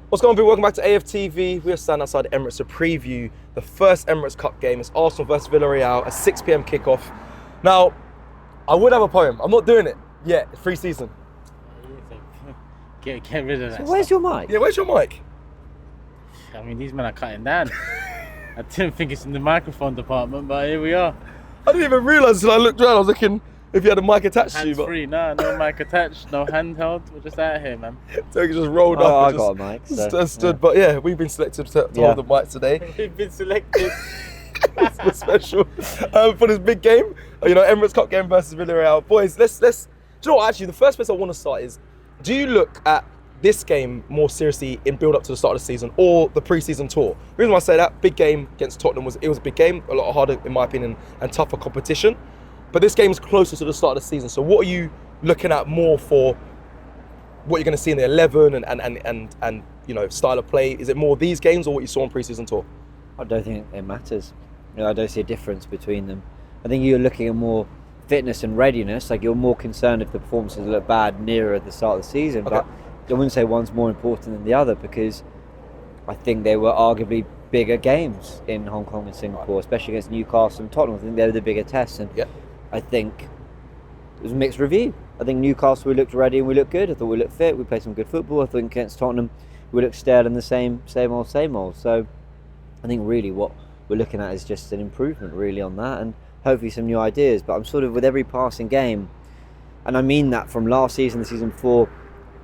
What's going on, people? Welcome back to AFTV. We are standing outside Emirates to preview the first Emirates Cup game. It's Arsenal versus Villareal, a 6 p.m. kickoff. Now, I would have a poem. I'm not doing it yet. It's pre-season. Get rid of that. So where's your mic? Yeah, where's your mic? I mean, these men are cutting down. I didn't think it's in the microphone department, but here we are. I didn't even realise until I looked around. I was looking if you had a mic attached to you. Hands free, no mic attached, no handheld. We're just out here, man. So you just rolled up I and got a mic. So, stood. Yeah. But yeah, we've been selected to hold the mic today. We've been selected. It's special for this big game. Emirates Cup game versus Villareal. Boys, let's. Do you know what? Actually, the first place I want to start is: do you look at this game more seriously in build up to the start of the season or the pre-season tour? The reason why I say that, big game against Tottenham was a big game, a lot harder in my opinion and tougher competition. But this game is closer to the start of the season. So what are you looking at more for what you're going to see in the 11 and style of play? Is it more these games or what you saw on pre-season tour? I don't think it matters. I don't see a difference between them. I think you're looking at more fitness and readiness. Like, you're more concerned if the performances look bad nearer at the start of the season. Okay. But I wouldn't say one's more important than the other, because I think they were arguably bigger games in Hong Kong and Singapore, especially against Newcastle and Tottenham. I think they were the bigger tests, and I think it was a mixed review. I think Newcastle, we looked ready and we looked good. I thought we looked fit. We played some good football. I think against Tottenham we looked stale and the same old. So I think really what we're looking at is just an improvement really on that, and hopefully some new ideas. But I'm sort of, with every passing game, and I mean that from last season, the season before,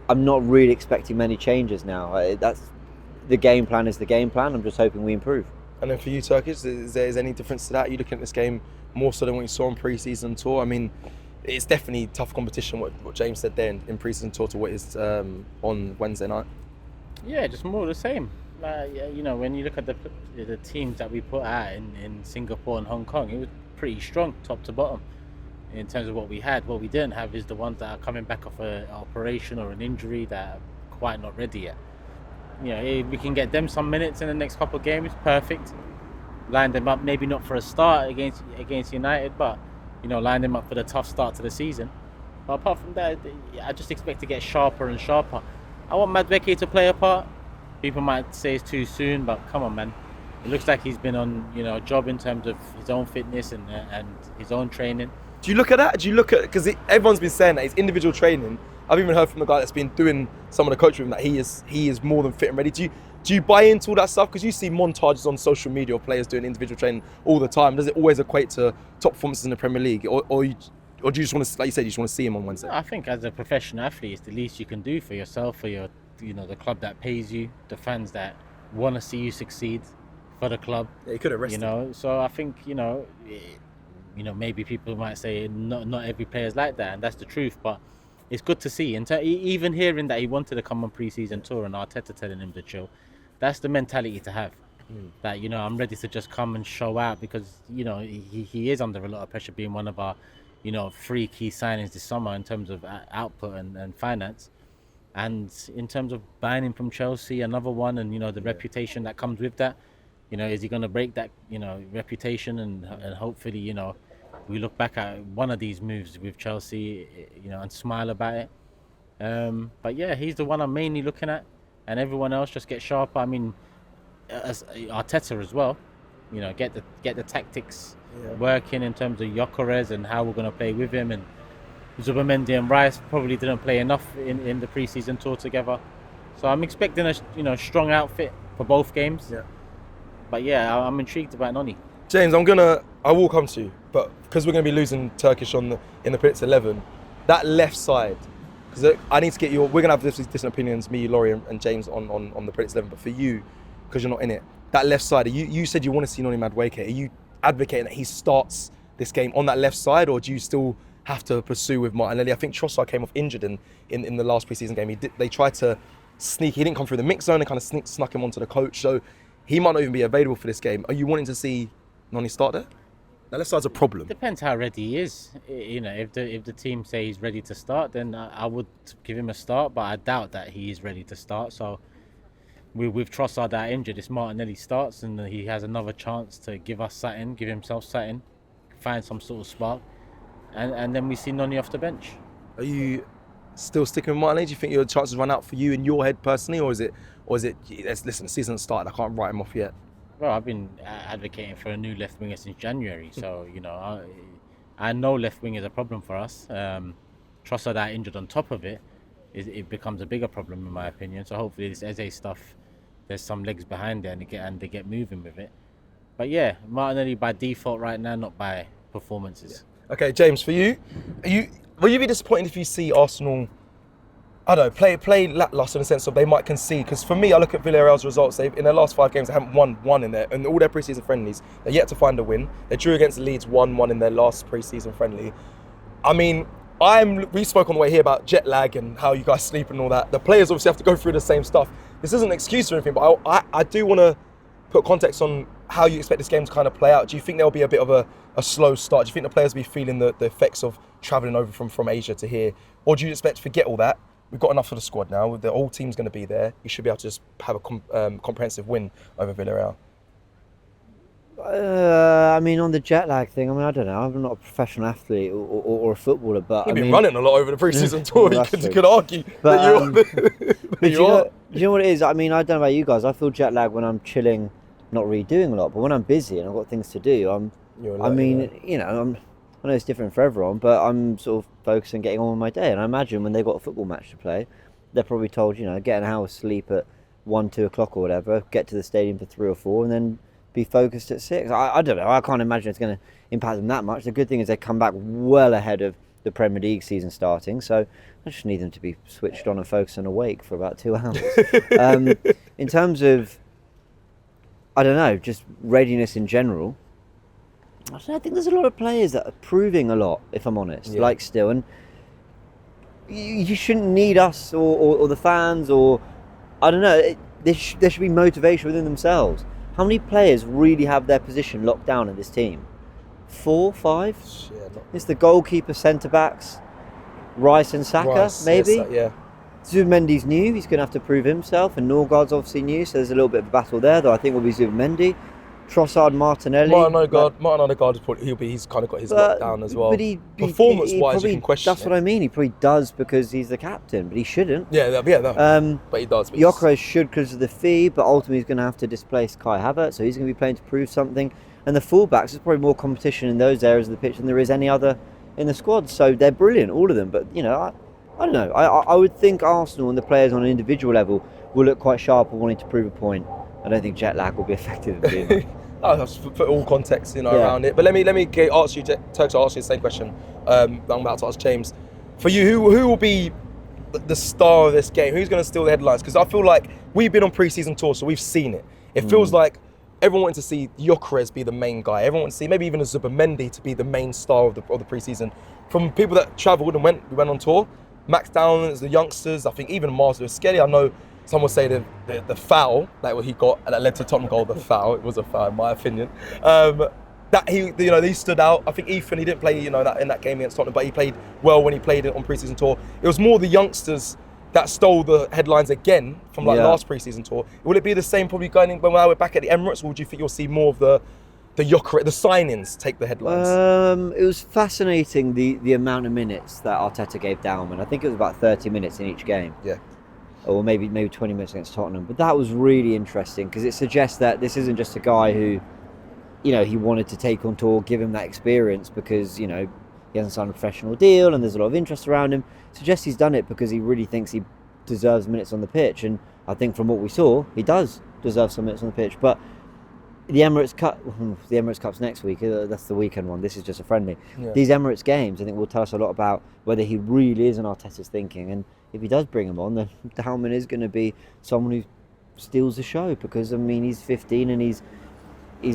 I'm not really expecting many changes now. That's the game plan is the game plan. I'm just hoping we improve. And then for you, Turkish, is there any difference to that? Are you looking at this game more so than what you saw on pre-season tour? I mean, it's definitely tough competition, what James said there in pre-season tour to what is on Wednesday night. Yeah, just more of the same. When you look at the teams that we put out in Singapore and Hong Kong, it was pretty strong top to bottom in terms of what we had. What we didn't have is the ones that are coming back off an operation or an injury that are quite not ready yet. If we can get them some minutes in the next couple of games, perfect. Line them up, maybe not for a start against United, but line them up for the tough start to the season. But apart from that, I just expect to get sharper and sharper. I want Madueke to play a part. People might say it's too soon, but come on, man. It looks like he's been on a job in terms of his own fitness and his own training. Do you look at that? Because everyone's been saying that his individual training. I've even heard from the guy that's been doing some of the coaching with him that he is more than fit and ready. Do you buy into all that stuff? Because you see montages on social media of players doing individual training all the time. Does it always equate to top performances in the Premier League, or do you just want to, like you said, you just want to see him on Wednesday? I think as a professional athlete, it's the least you can do for yourself, for your the club that pays you, the fans that want to see you succeed for the club. Yeah, he could have rested. So I think maybe people might say not every player is like that, and that's the truth. But it's good to see, and even hearing that he wanted to come on pre-season tour and Arteta telling him to chill, that's the mentality to have. That I'm ready to just come and show out, because he is under a lot of pressure, being one of our 3 key signings this summer in terms of output and finance. And in terms of buying him from Chelsea, another one, and the reputation that comes with that, is he going to break that reputation, and hopefully we look back at one of these moves with Chelsea, and smile about it. But yeah, he's the one I'm mainly looking at, and everyone else just get sharper. I mean, as Arteta as well, get the tactics working in terms of Gyökeres and how we're going to play with him, and Zubimendi and Rice probably didn't play enough in the pre-season tour together. So I'm expecting a strong outfit for both games. Yeah. But yeah, I'm intrigued about Noni. James, I will come to you, but because we're going to be losing Turkish in the Pits 11, that left side, because I need to get we're going to have different opinions, me, Laurie and James on the Pits 11, but for you, because you're not in it, that left side, you said you want to see Noni Madueke. Are you advocating that he starts this game on that left side, or do you still have to pursue with Martinelli? I think Trossard came off injured in the last pre-season game. They tried to sneak, he didn't come through the mix zone, they kind of snuck him onto the coach, so he might not even be available for this game. Are you wanting to see Noni start there? That left side's a problem. Depends how ready he is. If the team say he's ready to start, then I would give him a start, but I doubt that he is ready to start. So with Trossard out injured, it's Martinelli starts, and he has another chance to give himself something, find some sort of spark, and then we see Noni off the bench. Are you still sticking with Martinelli? Do you think your chances run out for you in your head personally, or is it listen, the season's started, I can't write him off yet? Well, I've been advocating for a new left winger since January, so I know left wing is a problem for us. Trossard that injured on top of it, it becomes a bigger problem in my opinion. So hopefully this Eze stuff, there's some legs behind it and they get moving with it. But yeah, Martinelli by default right now, not by performances. Yeah. Okay, James, for you, will you be disappointed if you see Arsenal, I don't know, play lacklustre in the sense of they might concede? Because for me, I look at Villareal's results. In their last 5 games, they haven't won one in there, and all their pre-season friendlies, they're yet to find a win. They drew against Leeds 1-1 in their last pre-season friendly. I mean, we spoke on the way here about jet lag and how you guys sleep and all that. The players obviously have to go through the same stuff. This isn't an excuse or anything, but I do want to put context on how you expect this game to kind of play out. Do you think there'll be a bit of a slow start? Do you think the players will be feeling the effects of travelling over from Asia to here? Or do you expect to forget all that? We've got enough for the squad now. The whole team's going to be there. You should be able to just have a comprehensive win over Villareal. I mean, on the jet lag thing, I mean, I don't know. I'm not a professional athlete or a footballer, but You've been running a lot over the pre-season tour. Well, you could argue that but do you know what it is? I mean, I don't know about you guys. I feel jet lag when I'm chilling, not really doing a lot. But when I'm busy and I've got things to do, I know it's different for everyone, but I'm sort of focused on getting on with my day. And I imagine when they've got a football match to play, they're probably told, get an hour's sleep at 1, 2 o'clock or whatever, get to the stadium for 3 or 4, and then be focused at 6. I don't know. I can't imagine it's going to impact them that much. The good thing is they come back well ahead of the Premier League season starting, so I just need them to be switched on and focused and awake for about 2 hours. In terms of, I don't know, just readiness in general, I think there's a lot of players that are proving a lot, if I'm honest, still. And you shouldn't need us or the fans or, I don't know, there should be motivation within themselves. How many players really have their position locked down in this team? 4, 5? It's the goalkeeper, centre-backs, Rice and Saka, maybe? Zubimendi's new, he's going to have to prove himself, and Norgard's obviously new, so there's a little bit of a battle there, though I think will be Zubimendi. Trossard, Martinelli. Martin Odegaard, he's kind of got his lockdown as well. But performance-wise, you can question That's what I mean. He probably does because he's the captain, but he shouldn't. But he does. Gyökeres should because of the fee, but ultimately he's going to have to displace Kai Havertz, so he's going to be playing to prove something. And the fullbacks, there's probably more competition in those areas of the pitch than there is any other in the squad. So they're brilliant, all of them. But, I don't know. I would think Arsenal and the players on an individual level will look quite sharp and wanting to prove a point. I don't think jet lag will be effective in doing that. I'll just put all context, around it. But let me ask you, Turks, I'll ask you the same question I'm about to ask James. For you, who will be the star of this game? Who's going to steal the headlines? Because I feel like we've been on pre-season tour, so we've seen it. It feels like everyone wanted to see Gyökeres be the main guy. Everyone wanted to see maybe even a Zubimendi to be the main star of the pre-season. From people that travelled and went on tour, Max Downs, the youngsters, I think even Mars was scary. I know some would say the foul that he got and that led to Tottenham goal. The foul, it was a foul in my opinion. That he stood out. I think Ethan, he didn't play in that game against Tottenham, but he played well when he played it on pre-season tour. It was more the youngsters that stole the headlines again from last pre-season tour. Will it be the same probably going in when we're back at the Emirates, or would you think you'll see more of the Gyökeres, the signings take the headlines? It was fascinating the amount of minutes that Arteta gave Dalman. I think it was about 30 minutes in each game. Yeah. Or maybe 20 minutes against Tottenham. But that was really interesting because it suggests that this isn't just a guy who, he wanted to take on tour, give him that experience because, he hasn't signed a professional deal and there's a lot of interest around him. It suggests he's done it because he really thinks he deserves minutes on the pitch. And I think from what we saw, he does deserve some minutes on the pitch. But the Emirates Cup's next week. That's the weekend one. This is just a friendly. Yeah. These Emirates games, I think, will tell us a lot about whether he really is in Arteta's thinking. And if he does bring him on, then Dalman is going to be someone who steals the show because, he's 15 and he's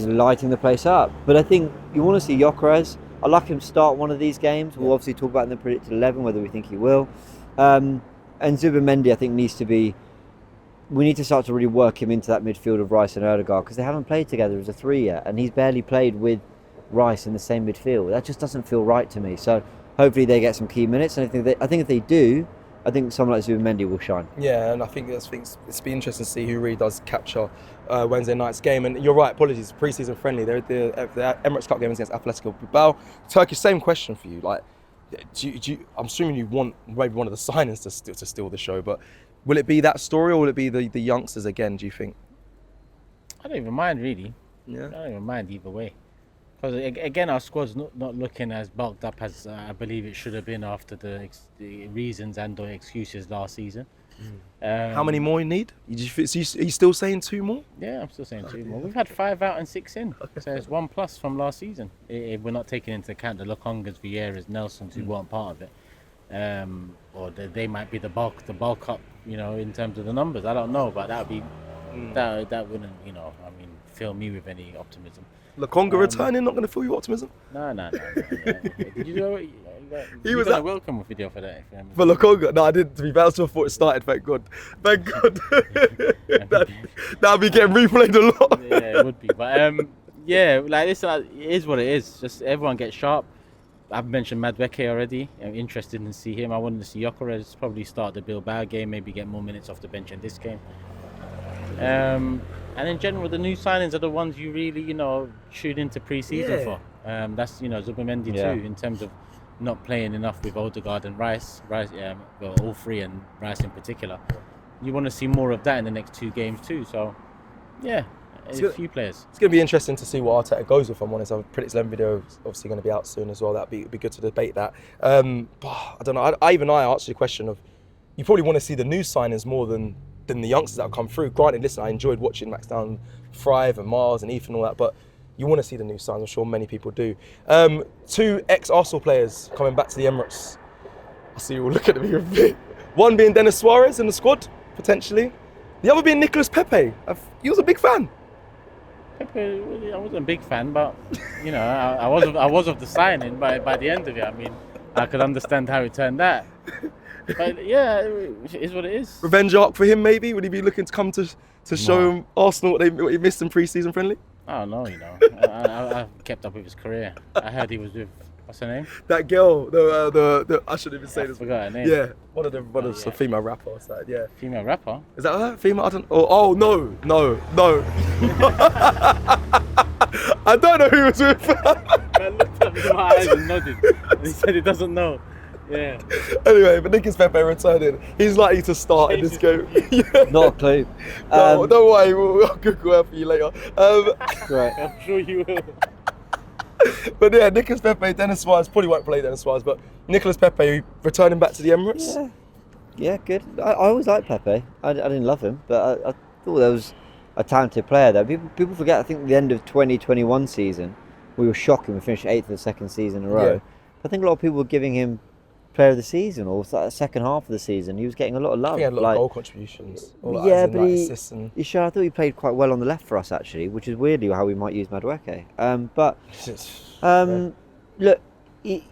lighting the place up. But I think you want to see Gyökeres. I'd like him to start one of these games. We'll obviously talk about in the predicted 11 whether we think he will. And Zubimendi, I think, needs to be... We need to start to really work him into that midfield of Rice and Odegaard because they haven't played together as a 3 yet, and he's barely played with Rice in the same midfield. That just doesn't feel right to me. So hopefully they get some key minutes, and I think if they do, I think someone like Zubimendi will shine. Yeah, and I think it's be interesting to see who really does capture Wednesday night's game. And you're right, apologies, pre-season friendly. They're the Emirates Cup game against Atletico Bilbao. Turkish, same question for you. I'm assuming you want maybe one of the signings to steal the show, but will it be that story or will it be the youngsters again? Do you think? I don't even mind really. Yeah. I don't even mind either way. Because again, our squad's not looking as bulked up as I believe it should have been after the reasons and/or excuses last season. How many more you need? Are you still saying 2 more? Yeah, I'm still saying 2 more. We've had 5 out and 6 in, so it's 1+ from last season. If we're not taking into account the Lokongas, Vieiras, Nelsons who weren't part of it, or they might be the bulk up, in terms of the numbers. I don't know, but that would be that wouldn't, fill me with any optimism. Lokonga returning, not going to fill you optimism? No. Did you know? You got a welcome video for that. For Lokonga? No, I didn't. To be fair, I still thought it started. Thank God. That'll be getting replayed a lot. Yeah, it would be. But yeah, like this, it is what it is. Just everyone gets sharp. I've mentioned Madueke already. I'm interested to see him. I wanted to see Gyökeres probably start the Bilbao game, maybe get more minutes off the bench in this game. And in general, the new signings are the ones you really, tune into pre-season for. That's, Zubimendi too, in terms of not playing enough with Odegaard and Rice, well, all three, and Rice in particular. You want to see more of that in the next 2 games too. So, yeah, a few players. It's going to be interesting to see what Arteta goes with. I'm honest. Our Predicts 11 video is obviously going to be out soon as well. That'd be good to debate that. But I don't know. I asked you a question of, you probably want to see the new signings more than the youngsters that have come through. Granted, listen, I enjoyed watching Max Down, Thrive and Mars and Ethan and all that, but you want to see the new signs. I'm sure many people do. 2 ex-Arsenal players coming back to the Emirates. I see you all looking at me a bit. One being Denis Suarez in the squad, potentially. The other being Nicolas Pepe. He was a big fan. Pepe, really, I wasn't a big fan, but I was of the signing by the end of it. I mean, I could understand how it turned out. But yeah, it is what it is. Revenge arc for him, maybe? Would he be looking to come to show him Arsenal what he missed in pre-season friendly? I don't know, I kept up with his career. I heard he was with, what's her name? That girl, the I shouldn't even say this. I forgot her name. Yeah, one of the female rapper side, yeah. Female rapper? Is that her? Female? I don't. Oh no. I don't know who was with. I looked up in my eyes and nodded. He said he doesn't know. Yeah. Anyway, but Nicolas Pepe returning. He's likely to start in this game. Not a clue. No, don't worry, we'll Google her for you later. Right. I'm sure you will. But yeah, Nicolas Pepe, Denis Suarez, probably won't play Denis Suarez, but Nicolas Pepe returning back to the Emirates. Yeah, good. I always liked Pepe. I didn't love him, but I thought there was a talented player there. People forget, I think at the end of 2021 season, we were shocking. We finished 8th for the 2nd season in a row. Yeah. I think a lot of people were giving him player of the season, or the second half of the season. He was getting a lot of love. He had a lot of goal contributions. Yeah, but I thought he played quite well on the left for us actually, which is weirdly how we might use Madueke. Look, he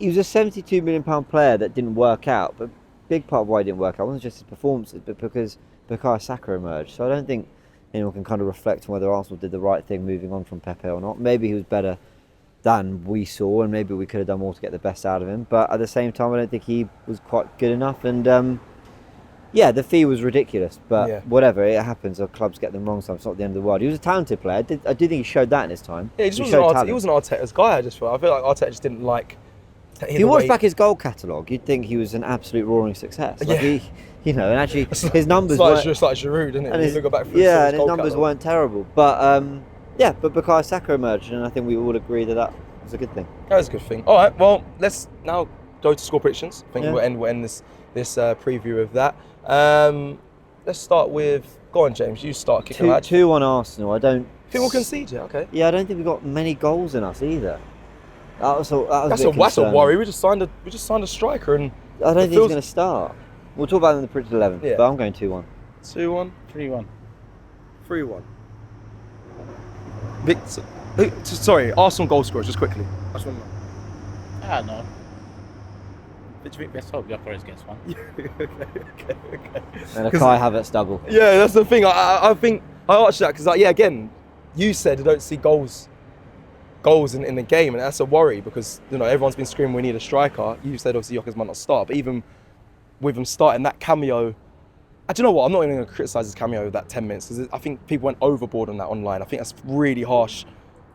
was a £72 million player that didn't work out, but a big part of why he didn't work out wasn't just his performances, but because Bukayo Saka emerged. So I don't think anyone can kind of reflect on whether Arsenal did the right thing moving on from Pepe or not. Maybe he was better than we saw, and maybe we could have done more to get the best out of him, but at the same time I don't think he was quite good enough. And the fee was ridiculous, but whatever, it happens. Our clubs get them wrong, so it's not the end of the world. He was a talented player. I do think he showed that in his time. Yeah, he wasn't Arteta's guy. I feel like Arteta just didn't like. If you watch back his goal catalogue, you'd think he was an absolute roaring success. Like and actually his numbers weren't. It's like Giroud, isn't it? And his numbers weren't terrible, but but Bukayo Saka emerged, and I think we all agree that was a good thing. That was a good thing. All right, well, let's now go to score predictions. I think we'll end this preview of that. Let's start with. Go on, James. You start kicking out. 2-1 Arsenal. I don't think we'll concede. Okay. Yeah, I don't think we got many goals in us either. That's a worry. We just signed a striker, and I don't think he's going to start. We'll talk about it in the Predicted 11. Yeah. But I'm going 2-1. 2-1. 3-1. 3-1. Sorry, Arsenal goal scorers, just quickly. I just want to know. I don't know. Let's hope Gyökeres gets one. okay. And a Kai Havertz double. Yeah, that's the thing. I think I asked that because, again, you said you don't see goals in the game, and that's a worry because everyone's been screaming we need a striker. You said obviously Gyökeres might not start, but even with him starting that cameo, do you know what? I'm not even going to criticise his cameo of that 10 minutes because I think people went overboard on that online. I think that's really harsh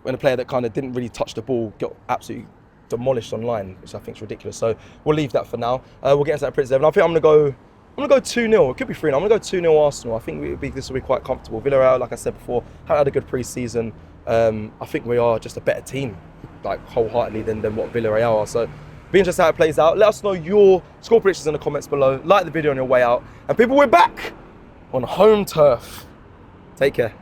when a player that kind of didn't really touch the ball got absolutely demolished online, which I think is ridiculous. So we'll leave that for now. We'll get into that Prince 11. I think I'm gonna go 2-0. It could be 3-0. I'm gonna go 2-0 Arsenal. I think this will be quite comfortable. Villarreal, like I said before, haven't had a good pre-season. I think we are just a better team, like wholeheartedly than what Villarreal are. So be interested how it plays out. Let us know your score predictions in the comments below. Like the video on your way out. And people, we're back on home turf. Take care.